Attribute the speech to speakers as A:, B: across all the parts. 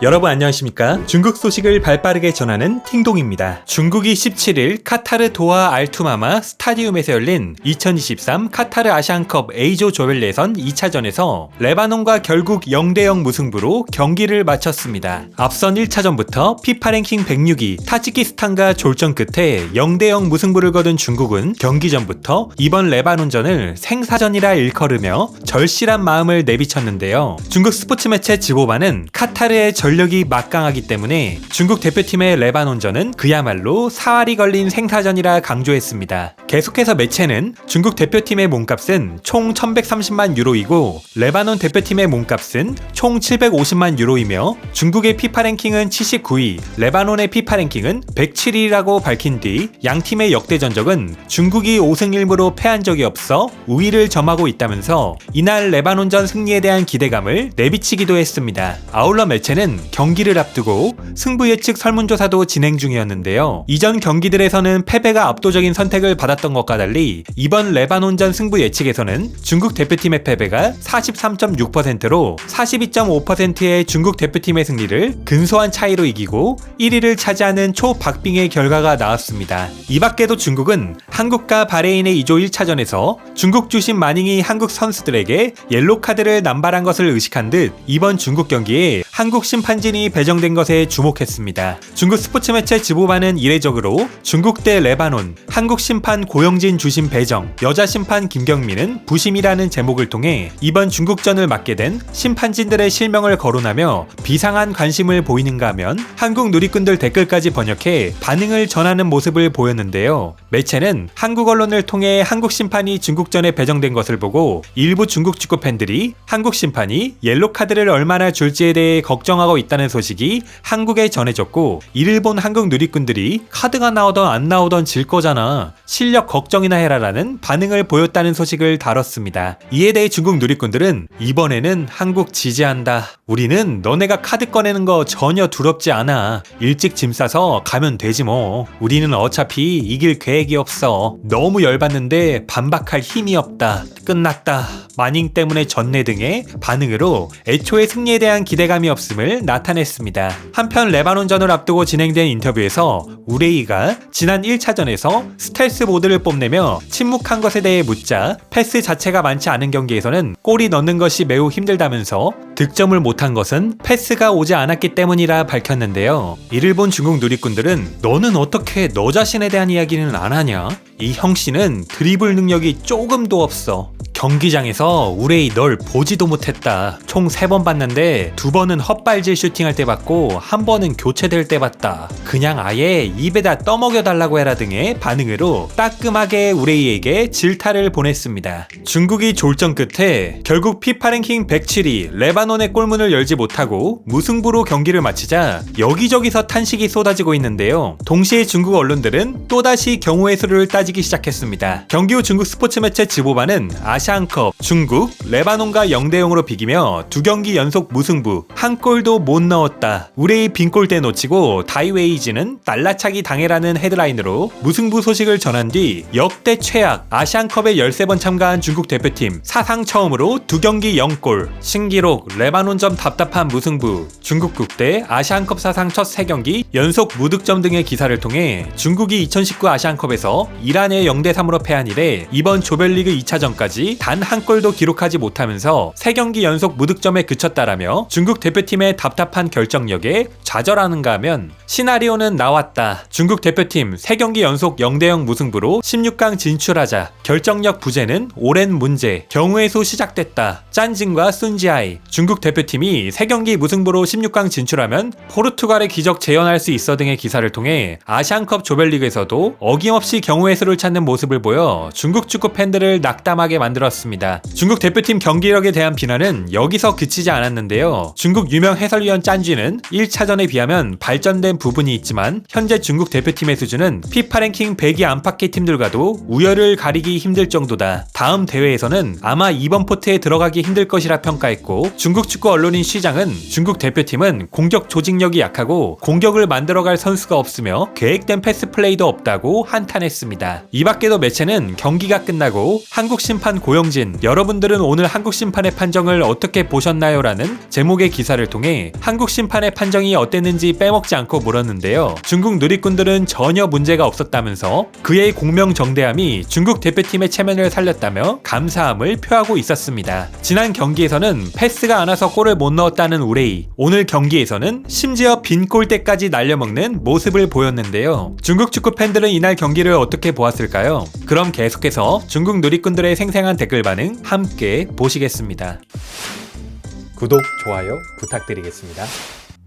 A: 여러분 안녕하십니까? 중국 소식을 발빠르게 전하는 팅동입니다. 중국이 17일 카타르 도하 알투마마 스타디움에서 열린 2023 카타르 아시안컵 A조 조별 예선 2차전에서 레바논과 결국 0대0 무승부로 경기를 마쳤습니다. 앞선 1차전부터 피파 랭킹 106위 타지키스탄과 졸전 끝에 0대0 무승부를 거둔 중국은 경기 전부터 이번 레바논전을 생사전이라 일컬으며 절실한 마음을 내비쳤는데요. 중국 스포츠 매체 지보바는 카타르의 전력이 막강하기 때문에 중국 대표팀의 레바논전은 그야말로 사활이 걸린 생사전이라 강조했습니다. 계속해서 매체는 중국 대표팀의 몸값은 총 1130만 유로이고 레바논 대표팀의 몸값은 총 750만 유로이며 중국의 피파 랭킹은 79위, 레바논의 피파 랭킹은 107위라고 밝힌 뒤 양팀의 역대 전적은 중국이 5승 1무로 패한 적이 없어 우위를 점하고 있다면서 이날 레바논전 승리에 대한 기대감을 내비치기도 했습니다. 아울러 매체는 경기를 앞두고 승부 예측 설문조사도 진행 중이었는데요. 이전 경기들에서는 패배가 압도적인 선택을 받았던 것과 달리 이번 레바논전 승부 예측에서는 중국 대표팀의 패배가 43.6%로 42.5%의 중국 대표팀의 승리를 근소한 차이로 이기고 1위를 차지하는 초박빙의 결과가 나왔습니다. 이 밖에도 중국은 한국과 바레인의 2조 1차전에서 중국 주심 마닝이 한국 선수들에게 옐로 카드를 남발한 것을 의식한 듯 이번 중국 경기에 한국 심판진이 배정된 것에 주목했습니다. 중국 스포츠 매체 지보바는 이례적으로 중국 대 레바논, 한국 심판 고영진 주심 배정, 여자 심판 김경민은 부심이라는 제목을 통해 이번 중국전을 맡게 된 심판진들의 실명을 거론하며 비상한 관심을 보이는가 하면 한국 누리꾼들 댓글까지 번역해 반응을 전하는 모습을 보였는데요. 매체는 한국 언론을 통해 한국 심판이 중국전에 배정된 것을 보고 일부 중국 축구 팬들이 한국 심판이 옐로 카드를 얼마나 줄지에 대해 걱정하고 있다는 소식이 한국에 전해졌고 이를 본 한국 누리꾼들이 카드가 나오던 안 나오던 질 거잖아. 실력 걱정이나 해라라는 반응을 보였다는 소식을 다뤘습니다. 이에 대해 중국 누리꾼들은 이번에는 한국 지지한다. 우리는 너네가 카드 꺼내는 거 전혀 두렵지 않아. 일찍 짐 싸서 가면 되지 뭐. 우리는 어차피 이길 계획이 없어. 너무 열받는데 반박할 힘이 없다. 끝났다. 마닝 때문에 졌네 등의 반응으로 애초에 승리에 대한 기대감이 없음을 나타냈습니다. 한편 레바논전을 앞두고 진행된 인터뷰에서 우레이가 지난 1차전에서 스텔스 모드를 뽐내며 침묵한 것에 대해 묻자 패스 자체가 많지 않은 경기에서는 골이 넣는 것이 매우 힘들다면서 득점을 못한 것은 패스가 오지 않았기 때문이라 밝혔는데요. 이를 본 중국 누리꾼들은 너는 어떻게 너 자신에 대한 이야기는 안 하냐? 이 형씨는 드리블 능력이 조금도 없어. 경기장에서 우레이 널 보지도 못했다. 총 3번 봤는데 2번은 헛발질 슈팅할 때 봤고 1번은 교체될 때 봤다. 그냥 아예 입에다 떠먹여달라고 해라 등의 반응으로 따끔하게 우레이에게 질타를 보냈습니다. 중국이 졸전 끝에 결국 피파 랭킹 107위 레바논의 골문을 열지 못하고 무승부로 경기를 마치자 여기저기서 탄식이 쏟아지고 있는데요. 동시에 중국 언론들은 또다시 경우의 수를 따지기 시작했습니다. 경기 후 중국 스포츠 매체 지보바는 아시안컵 중국 레바논과 0대0으로 비기며 2경기 연속 무승부, 한 골도 못 넣었다. 우레이 빈골대 놓치고 다이웨이즈는 날라차기 당해라는 헤드라인으로 무승부 소식을 전한 뒤 역대 최악 아시안컵에 13번 참가한 중국 대표팀 사상 처음으로 2경기 0골, 신기록 레바논전 답답한 무승부, 중국 국대 아시안컵 사상 첫 3경기 연속 무득점 등의 기사를 통해 중국이 2019 아시안컵에서 이란에 0대3으로 패한 이래 이번 조별리그 2차전까지 단 한 골도 기록하지 못하면서 3경기 연속 무득점에 그쳤다라며 중국 대표팀의 답답한 결정력에 좌절하는가 하면 시나리오는 나왔다. 중국 대표팀 3경기 연속 0대0 무승부로 16강 진출하자. 결정력 부재는 오랜 문제. 경우의 수 시작됐다. 짠징과 순지아이. 중국 대표팀이 3경기 무승부로 16강 진출하면 포르투갈의 기적 재현할 수 있어 등의 기사를 통해 아시안컵 조별리그에서도 어김없이 경우의 수를 찾는 모습을 보여 중국 축구 팬들을 낙담하게 만들었습니다. 중국 대표팀 경기력에 대한 비난은 여기서 그치지 않았는데요. 중국 유명 해설위원 짠쥐는 1차전에 비하면 발전된 부분이 있지만 현재 중국 대표팀의 수준은 피파 랭킹 100위 안팎의 팀들과도 우열을 가리기 힘들 정도다. 다음 대회에서는 아마 2번 포트에 들어가기 힘들 것이라 평가했고 중국 중국 축구 언론인 시장은 중국 대표팀은 공격 조직력이 약하고 공격을 만들어갈 선수가 없으며 계획된 패스 플레이도 없다고 한탄했습니다. 이 밖에도 매체는 경기가 끝나고 한국 심판 고영진, 여러분들은 오늘 한국 심판의 판정을 어떻게 보셨나요? 라는 제목의 기사를 통해 한국 심판의 판정이 어땠는지 빼먹지 않고 물었는데요. 중국 누리꾼들은 전혀 문제가 없었다면서 그의 공명정대함이 중국 대표팀의 체면을 살렸다며 감사함을 표하고 있었습니다. 지난 경기에서는 패스가 안 와서 골을 못 넣었다는 우레이, 오늘 경기에서는 심지어 빈 골대까지 날려먹는 모습을 보였는데요. 중국 축구 팬들은 이날 경기를 어떻게 보았을까요? 그럼 계속해서 중국 누리꾼들의 생생한 댓글 반응 함께 보시겠습니다. 구독, 좋아요 부탁드리겠습니다.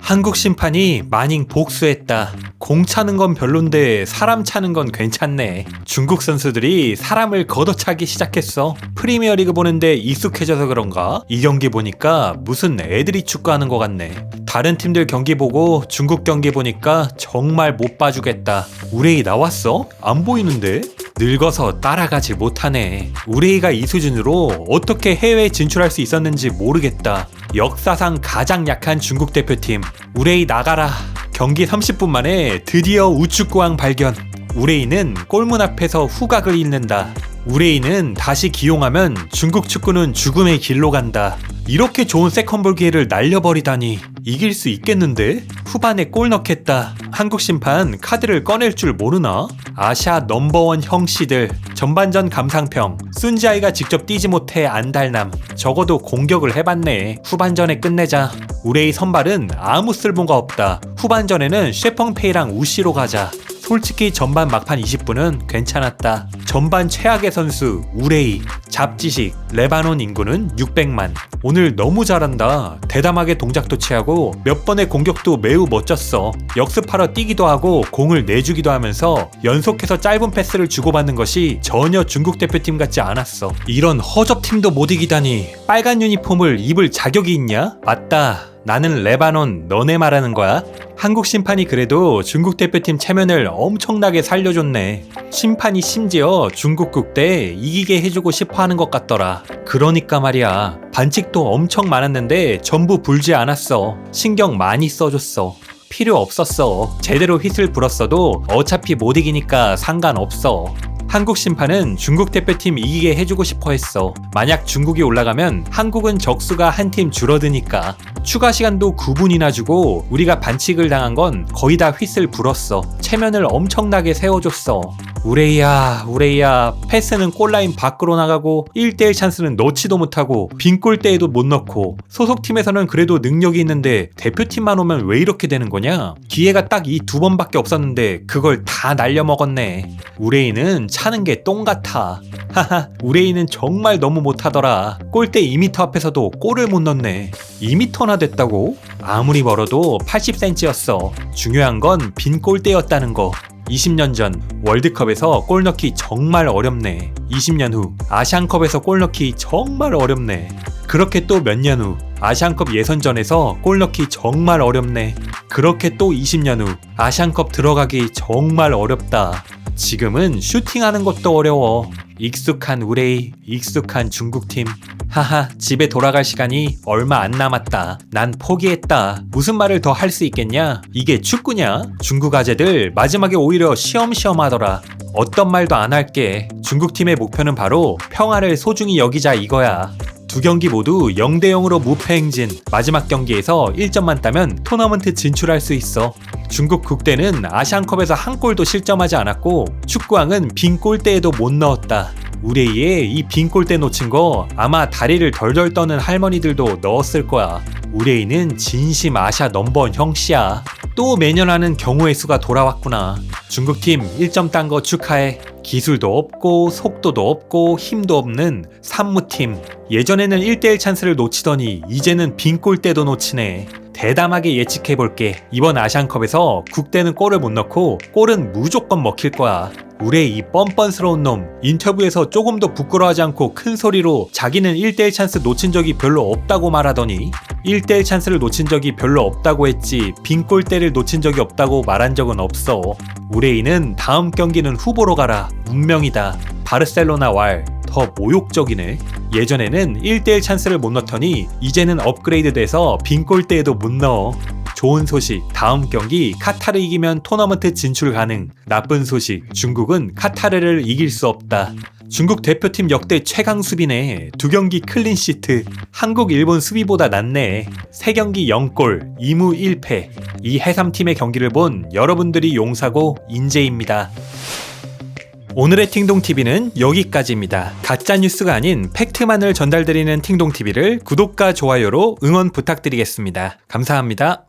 A: 한국 심판이 마닝 복수했다. 공 차는 건 별론데 사람 차는 건 괜찮네. 중국 선수들이 사람을 걷어차기 시작했어. 프리미어리그 보는데 익숙해져서 그런가? 이 경기 보니까 무슨 애들이 축구하는 것 같네. 다른 팀들 경기 보고 중국 경기 보니까 정말 못 봐주겠다. 우레이 나왔어? 안 보이는데? 늙어서 따라가지 못하네. 우레이가 이 수준으로 어떻게 해외에 진출할 수 있었는지 모르겠다. 역사상 가장 약한 중국 대표팀. 우레이 나가라. 경기 30분 만에 드디어 우측구왕 발견. 우레이는 골문 앞에서 후각을 잃는다. 우레이는 다시 기용하면 중국 축구는 죽음의 길로 간다. 이렇게 좋은 세컨볼 기회를 날려버리다니 이길 수 있겠는데? 후반에 골 넣겠다. 한국 심판 카드를 꺼낼 줄 모르나? 아시아 넘버원 형씨들. 전반전 감상평. 순지아이가 직접 뛰지 못해 안달남. 적어도 공격을 해봤네. 후반전에 끝내자. 우레이 선발은 아무 쓸모가 없다. 후반전에는 쉐펑페이랑 우시로 가자. 솔직히 전반 막판 20분은 괜찮았다. 전반 최악의 선수 우레이. 잡지식. 레바논 인구는 600만. 오늘 너무 잘한다. 대담하게 동작도 취하고 몇 번의 공격도 매우 멋졌어. 역습하러 뛰기도 하고 공을 내주기도 하면서 연속해서 짧은 패스를 주고받는 것이 전혀 중국 대표팀 같지 않았어. 이런 허접팀도 못 이기다니. 빨간 유니폼을 입을 자격이 있냐? 맞다. 나는 레바논, 너네 말하는 거야? 한국 심판이 그래도 중국 대표팀 체면을 엄청나게 살려줬네. 심판이 심지어 중국 국대 이기게 해주고 싶어 하는 것 같더라. 그러니까 말이야. 반칙도 엄청 많았는데 전부 불지 않았어. 신경 많이 써줬어. 필요 없었어. 제대로 휘슬 불었어도 어차피 못 이기니까 상관없어. 한국 심판은 중국 대표팀 이기게 해주고 싶어 했어. 만약 중국이 올라가면 한국은 적수가 한 팀 줄어드니까. 추가 시간도 9분이나 주고 우리가 반칙을 당한 건 거의 다 휘슬 불었어. 체면을 엄청나게 세워줬어. 우레이야 패스는 골라인 밖으로 나가고 1대1 찬스는 넣지도 못하고 빈 골대에도 못 넣고 소속팀에서는 그래도 능력이 있는데 대표팀만 오면 왜 이렇게 되는 거냐? 기회가 딱 이 2번밖에 없었는데 그걸 다 날려먹었네. 우레이는 차는 게 똥 같아. 하하, 우레이는 정말 너무 못하더라. 골대 2m 앞에서도 골을 못 넣네. 2m나 됐다고? 아무리 멀어도 80cm였어. 중요한 건 빈 골대였다는 거. 20년 전 월드컵에서 골 넣기 정말 어렵네. 20년 후 아시안컵에서 골 넣기 정말 어렵네. 그렇게 또 몇 년 후 아시안컵 예선전에서 골 넣기 정말 어렵네. 그렇게 또 20년 후 아시안컵 들어가기 정말 어렵다. 지금은 슈팅하는 것도 어려워. 익숙한 우레이, 익숙한 중국팀. 하하, 집에 돌아갈 시간이 얼마 안 남았다. 난 포기했다. 무슨 말을 더 할 수 있겠냐? 이게 축구냐? 중국 아재들 마지막에 오히려 시험시험 하더라. 어떤 말도 안 할게. 중국팀의 목표는 바로 평화를 소중히 여기자 이거야. 두 경기 모두 0대0으로 무패 행진. 마지막 경기에서 1점만 따면 토너먼트 진출할 수 있어. 중국 국대는 아시안컵에서 한 골도 실점하지 않았고 축구왕은 빈 골대에도 못 넣었다. 우레이의 이 빈 골대 놓친 거 아마 다리를 덜덜 떠는 할머니들도 넣었을 거야. 우레이는 진심 아시아 넘버원 형씨야. 또 매년 하는 경우의 수가 돌아왔구나. 중국팀 1점 딴 거 축하해. 기술도 없고 속도도 없고 힘도 없는 산무팀. 예전에는 1대1 찬스를 놓치더니 이제는 빈 골대도 놓치네. 대담하게 예측해볼게. 이번 아시안컵에서 국대는 골을 못 넣고 골은 무조건 먹힐 거야. 우레이 이 뻔뻔스러운 놈. 인터뷰에서 조금 더 부끄러워하지 않고 큰 소리로 자기는 1대1 찬스 놓친 적이 별로 없다고 말하더니 1대1 찬스를 놓친 적이 별로 없다고 했지 빈 골대를 놓친 적이 없다고 말한 적은 없어. 우레이는 다음 경기는 후보로 가라. 운명이다. 바르셀로나 왈. 더 모욕적이네. 예전에는 1대1 찬스를 못 넣더니 이제는 업그레이드 돼서 빈 골대에도 못 넣어. 좋은 소식, 다음 경기 카타르 이기면 토너먼트 진출 가능. 나쁜 소식, 중국은 카타르를 이길 수 없다. 중국 대표팀 역대 최강 수비네. 2경기 클린시트. 한국, 일본 수비보다 낫네. 3경기 0골, 2무 1패. 이 해삼팀의 경기를 본 여러분들이 용사고 인재입니다. 오늘의 팅동TV는 여기까지입니다. 가짜뉴스가 아닌 팩트만을 전달드리는 팅동TV를 구독과 좋아요로 응원 부탁드리겠습니다. 감사합니다.